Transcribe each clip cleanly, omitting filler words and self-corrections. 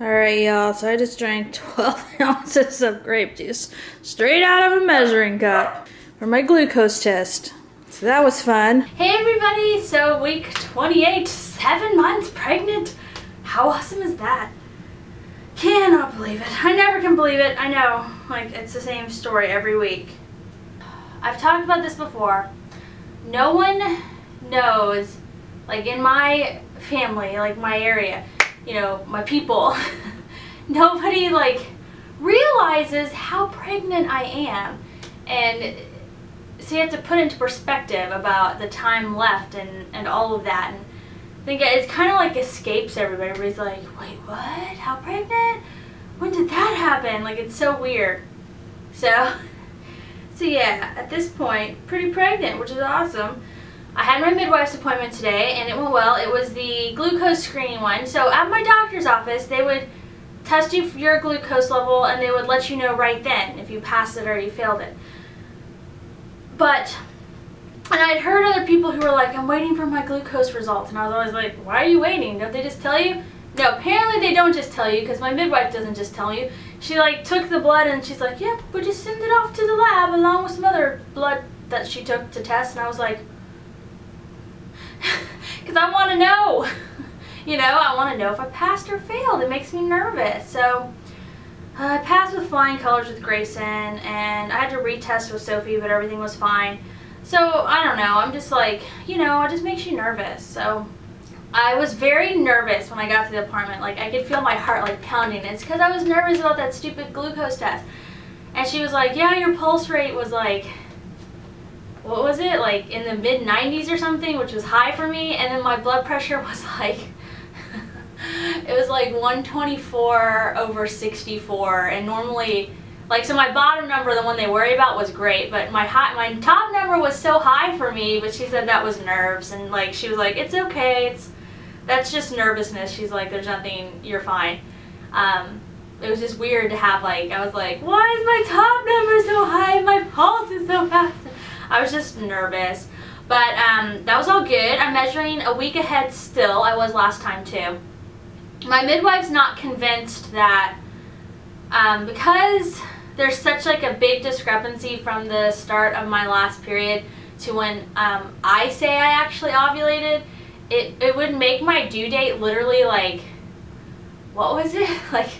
Alright, y'all, so I just drank 12 ounces of grape juice straight out of a measuring cup for my glucose test. So that was fun. Hey everybody, so week 28, 7 months pregnant. How awesome is that? Cannot believe it. I never can believe it. I know, like, it's the same story every week. I've talked about this before. No one knows, like in my family, like my area, you know, my people, nobody like realizes how pregnant I am. And so you have to put into perspective about the time left and all of that. And I think it's kind of like escapes everybody. Everybody's like, wait, what? How pregnant? When did that happen? Like, it's so weird. So yeah, at this point, pretty pregnant, which is awesome. I had my midwife's appointment today, and it went well. It was the glucose screening one. So at my doctor's office, they would test you for your glucose level, and they would let you know right then if you passed it or you failed it. And I'd heard other people who were like, I'm waiting for my glucose results. And I was always like, why are you waiting? Don't they just tell you? No, apparently they don't just tell you, because my midwife doesn't just tell you. She like took the blood and she's like, yep, we just send it off to the lab along with some other blood that she took to test. And I was like, because I want to know. You know, I want to know if I passed or failed. It makes me nervous. So I passed with flying colors with Grayson, and I had to retest with Sophie, but everything was fine. So I don't know, I'm just like, you know, it just makes you nervous. So I was very nervous when I got to the apartment. Like, I could feel my heart like pounding. It's because I was nervous about that stupid glucose test. And she was like, yeah, your pulse rate was like, what was it, like in the mid 90s or something, which was high for me. And then my blood pressure was like it was like 124/64, and normally, like, so my bottom number, the one they worry about, was great, but my top number was so high for me. But she said that was nerves, and like she was like, it's okay, that's just nervousness. She's like, there's nothing, you're fine. It was just weird to have, like, I was like, why is my top number so high and my pulse is so fast? I was just nervous. But that was all good. I'm measuring a week ahead still. I was last time too. My midwife's not convinced that because there's such like a big discrepancy from the start of my last period to when I say I actually ovulated, it would make my due date literally like, what was it? Like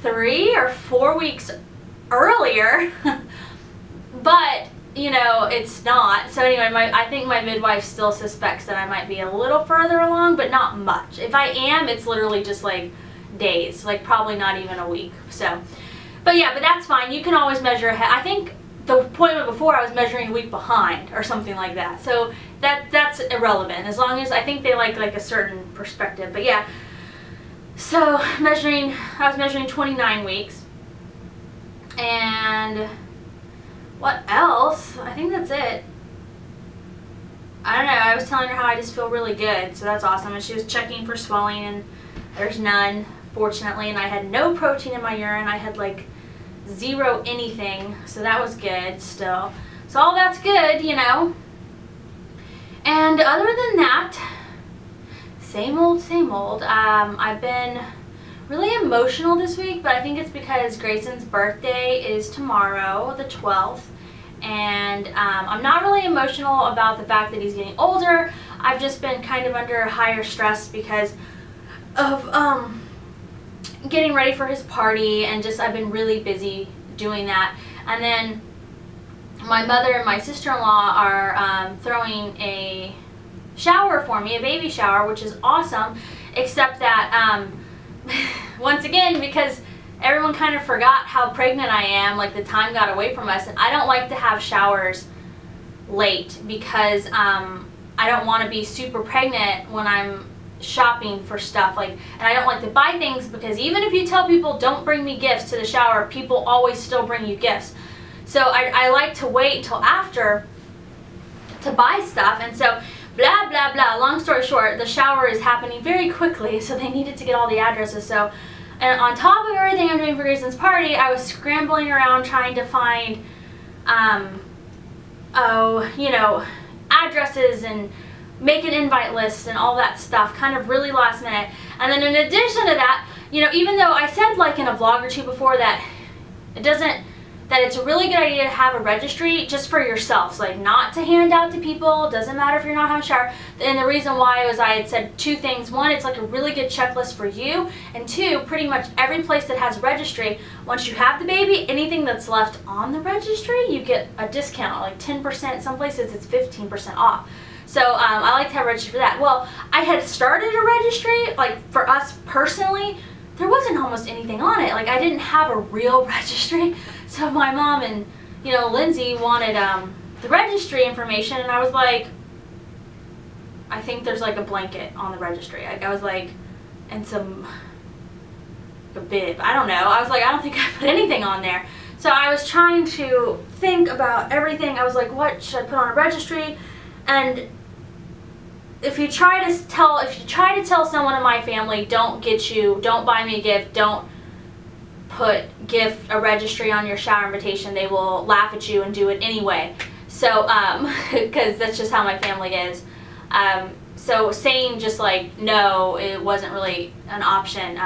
3 or 4 weeks earlier. But you know, it's not. So anyway, I think my midwife still suspects that I might be a little further along, but not much. If I am, it's literally just like days, like probably not even a week. So, but yeah, but that's fine. You can always measure ahead. I think the appointment before I was measuring a week behind or something like that. So that's irrelevant, as long as I think they like a certain perspective. But yeah, so I was measuring 29 weeks. And what else? I think that's it. I don't know. I was telling her how I just feel really good, so that's awesome. And she was checking for swelling, and there's none, fortunately. And I had no protein in my urine. I had like 0 anything, so that was good still. So all that's good, you know. And other than that, same old, same old. I've been really emotional this week, but I think it's because Grayson's birthday is tomorrow, the 12th. And I'm not really emotional about the fact that he's getting older. I've just been kind of under higher stress because of getting ready for his party, and just I've been really busy doing that. And then my mother and my sister-in-law are throwing a shower for me, a baby shower, which is awesome, except that once again, because everyone kind of forgot how pregnant I am, like the time got away from us, and I don't like to have showers late because I don't want to be super pregnant when I'm shopping for stuff, like, and I don't like to buy things because even if you tell people don't bring me gifts to the shower, people always still bring you gifts. So I like to wait until after to buy stuff. And so blah blah blah, long story short, the shower is happening very quickly, so they needed to get all the addresses. So, and on top of everything I'm doing for Grayson's party, I was scrambling around trying to find you know, addresses and make an invite list and all that stuff, kind of really last minute. And then in addition to that, you know, even though I said like in a vlog or two before that it's a really good idea to have a registry just for yourself, so like not to hand out to people, doesn't matter if you're not having a shower. And the reason why was I had said two things. One, it's like a really good checklist for you, and two, pretty much every place that has a registry, once you have the baby, anything that's left on the registry, you get a discount, like 10%, some places it's 15% off. So I like to have a registry for that. Well, I had started a registry, like for us personally, there wasn't almost anything on it. Like I didn't have a real registry. So my mom and, you know, Lindsay wanted the registry information, and I was like, I think there's like a blanket on the registry. Like I was like, and a bib. I don't know. I was like, I don't think I put anything on there. So I was trying to think about everything. I was like, what should I put on a registry? And if you try to tell someone in my family, don't buy me a gift, don't put a registry on your shower invitation, they will laugh at you and do it anyway. So because that's just how my family is. So saying just like no, it wasn't really an option.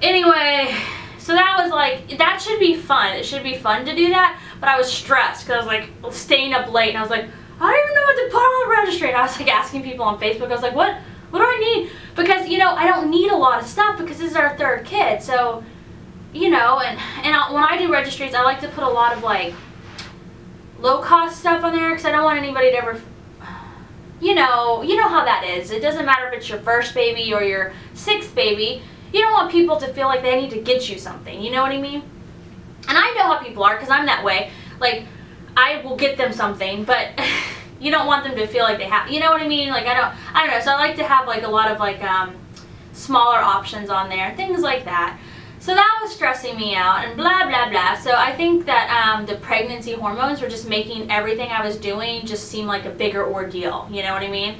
Anyway, so that was like, that should be fun. It should be fun to do that, but I was stressed because I was like staying up late, and I was like, I don't even know what to put on the registry. And I was like asking people on Facebook, I was like, what do I need? Because, you know, I don't need a lot of stuff because this is our third kid. So, you know, and when I do registries, I like to put a lot of like low cost stuff on there because I don't want anybody to ever, you know how that is. It doesn't matter if it's your first baby or your sixth baby. You don't want people to feel like they need to get you something. You know what I mean? And I know how people are because I'm that way. Like, I will get them something, but you don't want them to feel like they have, you know what I mean? Like I don't know. So I like to have like a lot of like smaller options on there, things like that. So that was stressing me out and blah blah blah. So I think that the pregnancy hormones were just making everything I was doing just seem like a bigger ordeal, you know what I mean?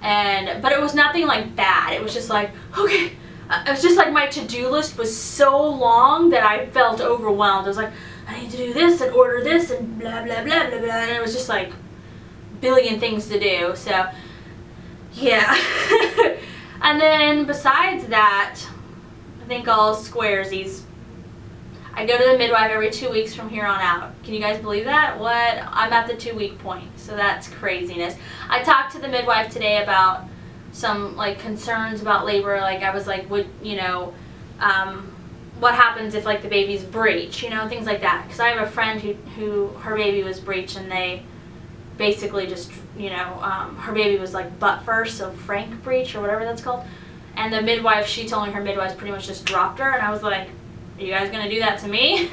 But it was nothing like bad. It was just like, okay, it was just like my to-do list was so long that I felt overwhelmed. I was like, I need to do this and order this and blah blah blah blah blah, and it was just like a billion things to do. So yeah. And then besides that, I think all squaresies. I go to the midwife every 2 weeks from here on out. Can you guys believe that? What? I'm at the 2-week point, so that's craziness. I talked to the midwife today about some like concerns about labor. Like I was like, would you know, what happens if like the baby's breech, you know, things like that. Because I have a friend who her baby was breech, and they basically just, you know, her baby was like butt first, so frank breech or whatever that's called. And the midwife, she told me her midwife pretty much just dropped her, and I was like, are you guys gonna do that to me?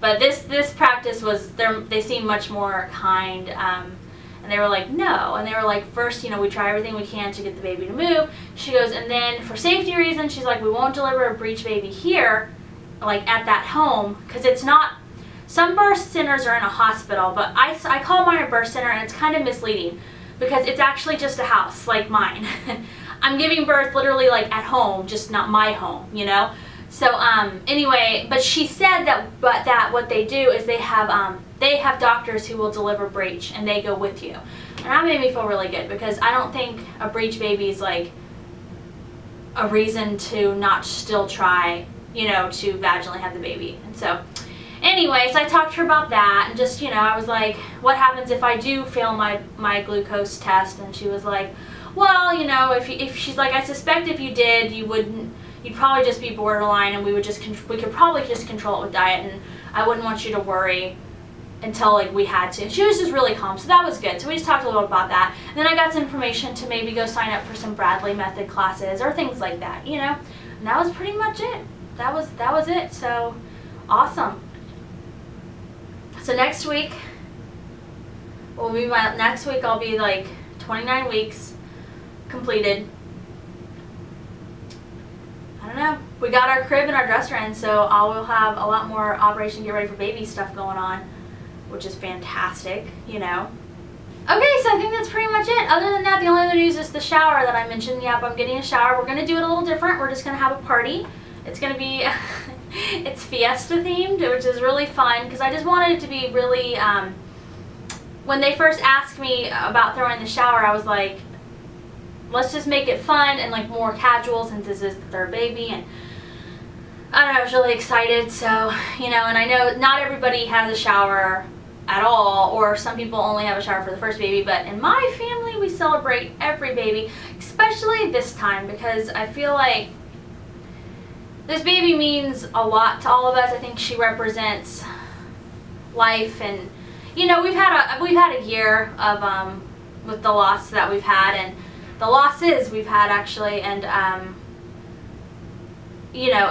But this practice was, they seemed much more kind, and they were like, no. And they were like, first, you know, we try everything we can to get the baby to move. She goes, and then for safety reasons, she's like, we won't deliver a breech baby here, like at that home, because it's not, some birth centers are in a hospital, but I call mine a birth center, and it's kind of misleading because it's actually just a house like mine. I'm giving birth literally like at home, just not my home, you know? So anyway, but she said that what they do is they have doctors who will deliver breech, and they go with you. And that made me feel really good, because I don't think a breech baby is like a reason to not still try, you know, to vaginally have the baby. And so anyway, so I talked to her about that, and just, you know, I was like, what happens if I do fail my glucose test? And she was like, well, you know, if she's like, I suspect if you did, you'd probably just be borderline, and we could probably just control it with diet, and I wouldn't want you to worry until like we had to. She was just really calm, so that was good. So we just talked a little about that, and then I got some information to maybe go sign up for some Bradley method classes or things like that, you know. And that was pretty much it. That was it. So awesome. So next week will be next week. I'll be like 29 weeks completed. I don't know. We got our crib and our dresser in, so I will have a lot more Operation Get Ready for Baby stuff going on, which is fantastic, you know. Okay, so I think that's pretty much it. Other than that, the only other news is the shower that I mentioned. Yep, I'm getting a shower. We're going to do it a little different. We're just going to have a party. It's going to be, it's Fiesta themed, which is really fun, because I just wanted it to be really, when they first asked me about throwing the shower, I was like, let's just make it fun and like more casual since this is the third baby. And I don't know, I was really excited. So, you know, and I know not everybody has a shower at all, or some people only have a shower for the first baby, but in my family we celebrate every baby, especially this time, because I feel like this baby means a lot to all of us. I think she represents life, and you know, we've had a year of with the loss that we've had, and the losses we've had actually, and you know,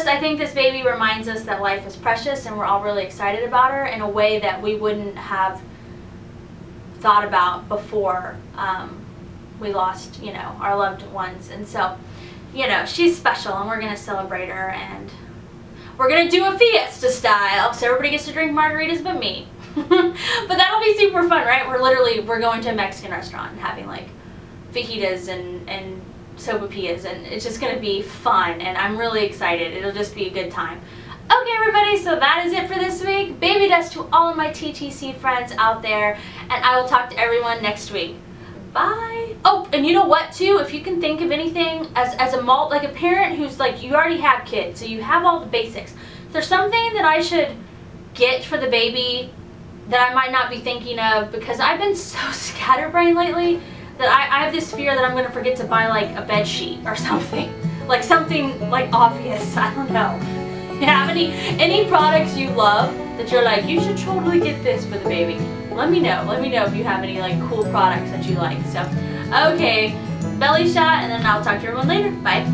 I think this baby reminds us that life is precious, and we're all really excited about her in a way that we wouldn't have thought about before we lost, you know, our loved ones. And so, you know, she's special, and we're gonna celebrate her, and we're gonna do a Fiesta style, so everybody gets to drink margaritas but me. But that'll be super fun, right? We're going to a Mexican restaurant and having like fajitas and sopapillas, and it's just gonna be fun, and I'm really excited. It'll just be a good time. Okay, everybody, so that is it for this week. Baby dust to all of my TTC friends out there, and I will talk to everyone next week. Bye. Oh, and you know what too, if you can think of anything as a parent who's like, you already have kids, so you have all the basics. If there's something that I should get for the baby that I might not be thinking of, because I've been so scatterbrained lately that I have this fear that I'm going to forget to buy like a bed sheet or something. Like something like obvious, I don't know. You have any products you love that you're like, you should totally get this for the baby? Let me know if you have any like cool products that you like. So, okay, belly shot, and then I'll talk to everyone later. Bye.